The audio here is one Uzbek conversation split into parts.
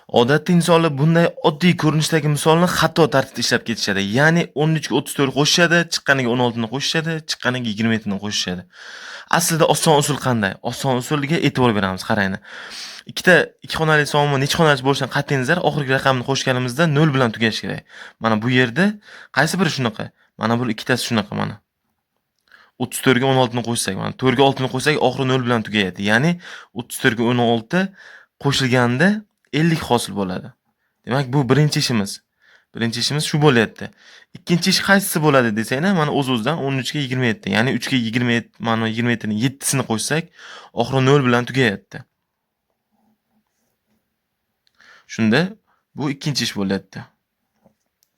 Odatda insonlar bunday oddiy ko'rinishdagi misolni xato tartibda ishlab ketishadi. Ya'ni 13 ga 34 qo'shishadi, chiqqaniga 16 ni qo'shishadi, chiqqaniga 27 ni qo'shishadi. Aslida oson usul qanday? Oson usulga e'tibor beramiz, qarang. Ikki xonali sonni necha xonali bo'lishidan qat'iy nazar oxirgi raqamni qo'shganimizda 0 bilan tugashi kerak. Mana bu yerda qaysi biri shunaqa? Mana bu ikkitasi shunaqa mana. 34 ga 16 ni qo'shsak, mana 4 ga 6 ni qo'shsak oxiri 0 bilan tugayadi. Ya'ni 34 ga 16 qo'shilganda 50 hosil bo'ladi. Demak, bu birinchi ishimiz. Birinchi ishimiz shu bo'lyapti. Ikkinchi ish qaysisi bo'ladi desanglar, mana o'z-o'zidan 13 ga 27. Ya'ni 3 ga 27, mana 27 ning 7 sini qo'shsak, oxiri 0 bilan tugayapti. Shunda bu ikkinchi ish bo'lyapti.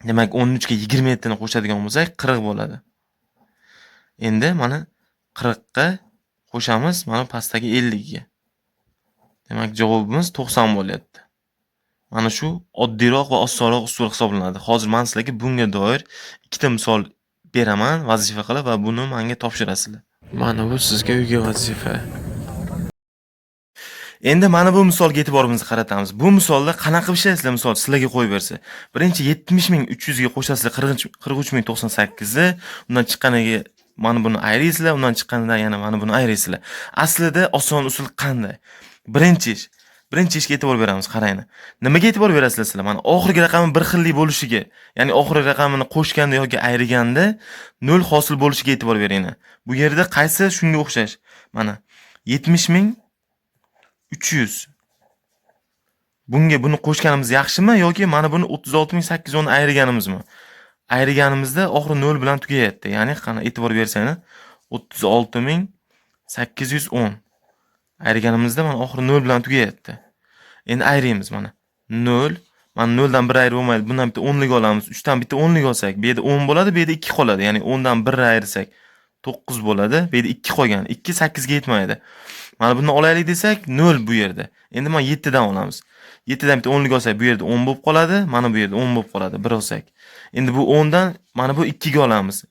Demak, 13 ga 27 ni qo'shadigan bo'lsak, 40 bo'ladi. Endi mana 40 ga qo'shamiz, mana pastdagi 50 ga. Demak, javobimiz 90 bo'lyapti. Mana shu oddiyroq va osonroq usul hisoblanadi. Hozir men sizlarga bunga doir ikkita misol beraman, vazifa qilib va buni menga topshirasizlar. Mana bu sizga uyga vazifa. Endi mana bu misolga e'tiborimizni qaratamiz. Bu misolda qanaqa bir ishlaysizlar, misol sizlarga qo'yib bersa. Birinchi 70.300 ga qo'shasizlar 43.098 ni, undan chiqqaniga mana buni ayiraysizlar, undan chiqqanidan yana mana buni ayiraysizlar. Aslida oson usul qanday? Birinchi ishga e'tibor beramiz, qarang. Nimaga e'tibor berasizlar sizlar? Mana oxirgi raqami bir xillik bo'lishiga, ya'ni oxirgi raqamini qo'shganda yoki ayriganda 0 hosil bo'lishiga e'tibor beringlar. Bu yerda qaysi shunga o'xshash? Mana 70.300. Bunga buni qo'shganimiz yaxshimi yoki mana buni 36.810 ni ayriganimizmi? Ayriganimizda oxiri 0 bilan tugayapti. Ya'ni qana e'tibor bersanglar 36.810. Ayriganimizda mana oxiri 0 bilan tugayapti. Endi ayraymiz mana. 0, mana 0 dan 1 ayrib bo'lmaydi. Bundan bitta 10lik olamiz. 3 dan bitta 10lik olsak, bu yerda 10 bo'ladi, bu yerda 2 qoladi. Ya'ni 10 dan 1 ayirsak 9 bo'ladi. Bu yerda 2 qolgan. 2 8 ga yetmaydi. Mana buni olaylik desak 0 bu yerda. Endi men 7 dan olamiz. 7 dan bitta 10lik olsak bu yerda 10 bo'lib qoladi. Mana bu yerda 10 bo'lib qoladi. 1 olsak. Endi bu 10 dan mana bu 2 ga olamiz.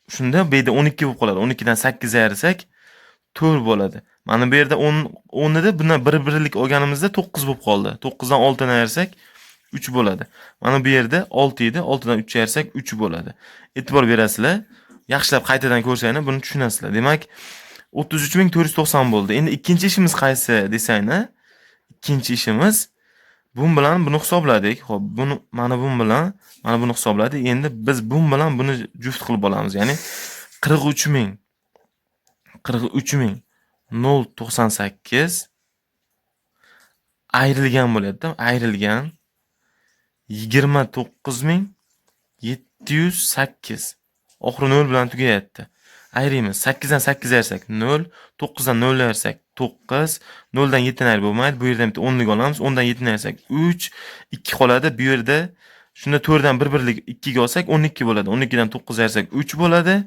Shunda bu yerda 12 bo'lib qoladi. 12 dan 8 ayirsak 4 bo'ladi. Mana bu yerda 10 edi, bundan 1-1lik olganimizda 9 bo'lib qoldi. 9 dan 6 ni ayirsak 3 bo'ladi. Mana bu yerda 6 edi, 6 dan 3 ayirsak 3 bo'ladi. E'tibor berasizlar. Yaxshilab qaytadan ko'rsanglar buni tushunasizlar. Demak, 33.490 bo'ldi. Endi ikkinchi ishimiz qaysi desanglar, ikkinchi ishimiz bun bilan buni hisobladik. Xo'p, buni mana bun bilan mana buni hisobladik. Endi biz bun bilan buni juft qilib olamiz. Ya'ni 43.098 ayrilgan bo'lyapti. Ayrilgan 29.708. Oxiri 0 bilan tugayapti. Ayraymiz. 8 dan 8 ayirsak 0, 9 dan 0 ayirsak 9, 0 dan 7 ni ayirib bo'lmaydi. Bu yerdan bitta 10lik olamiz. 10 dan 7 ni ayirsak 3, 2 qoladi. Bu yerda shunda 4 dan 1-1lik 2 ga olsak 12 bo'ladi. 12 dan 9 ayirsak 3 bo'ladi.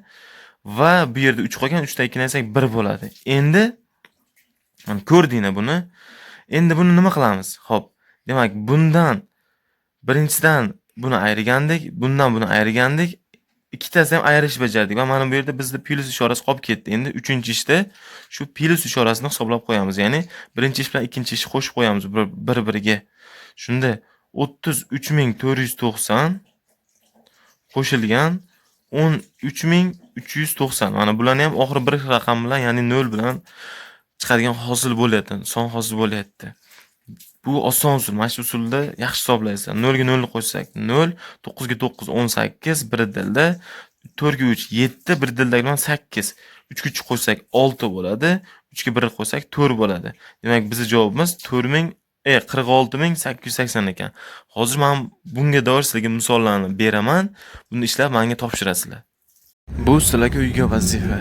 Va bu yerda 3 qolgan, 3 dan 2 ni ayirsak 1 bo'ladi. Endi mana ko'rdinglar buni. Endi buni nima qilamiz? Xo'p, demak, bundan birinchidan buni ayirgandik, bundan buni ayirgandik. Ikkitasi ham ayirish bajardik va mana bu yerda bizda plus ishorasi qolib ketdi. Endi uchinchi ishda shu plus ishorasini hisoblab qo'yamiz. Ya'ni birinchi ish bilan ikkinchi ishni qo'shib qo'yamiz bir-biriga. Shunda 33.490 qo'shilgan 13.390. Mana bularni ham oxiri bir raqam bilan, ya'ni 0 bilan chiqadigan hosil bo'lyapti. Son hosil bo'lyapti. Bu oson usul. Mana shu usulda yaxshi hisoblaysizlar. 0 ga 0 ni qo'shsak 0, 9 ga 9 18, 1 dilda, 4 ga 3 7, 1 dilda bilan 8. 3 ga 3 qo'shsak 6 bo'ladi. 3 ga 1 qo'shsak 4 bo'ladi. Demak, bizning javobimiz 46.880 ekan. Hozir men bunga doir sizlarga misollarni beraman. Buni ishlab menga topshirasizlar. Bu sizlarga uyga vazifa.